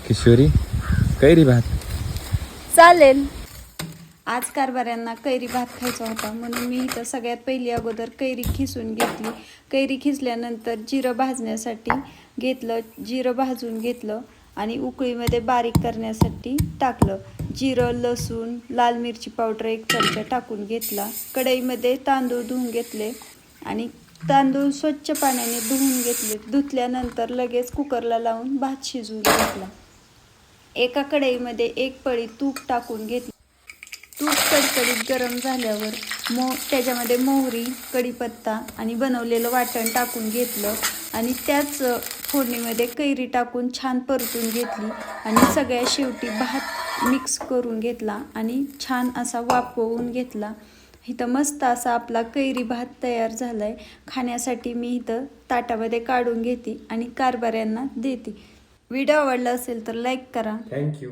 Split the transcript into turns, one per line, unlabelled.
किशोरी कैरी भात
चालेल. आज कारभाऱ्यांना कैरी भात खायचा होता म्हणून मी इथं सगळ्यात पहिली अगोदर कैरी खिसून घेतली. कैरी खिसल्यानंतर जिरं भाजण्यासाठी घेतलं, जिरं भाजून घेतलं आणि उकळीमध्ये बारीक करण्यासाठी टाकलं. जिरं, लसूण, लाल मिरची पावडर 1 चमचा टाकून घेतला. कढईमध्ये तांदूळ धुवून घेतले आणि तांदूळ स्वच्छ पाण्याने धुवून घेतले. धुतल्यानंतर लगेच कुकरला लावून भात शिजवून घेतला. एका कढईमध्ये 1 पळी तूप टाकून घेतली. तूप कडकडीत गरम झाल्यावर त्याच्यामध्ये मोहरी, कढीपत्ता आणि बनवलेलं वाटण टाकून घेतलं आणि त्याच फोडणीमध्ये कैरी टाकून छान परतून घेतली आणि सगळ्या शेवटी भात मिक्स करून घेतला आणि छान असा वाफवून घेतला. इथं मस्त असा आपला कैरी भात तयार झाला आहे. खाण्यासाठी मी इथं ताटामध्ये काढून घेते आणि कारभाऱ्यांना देते. व्हिडिओ आवडला असेल तर लाईक करा.
थँक्यू.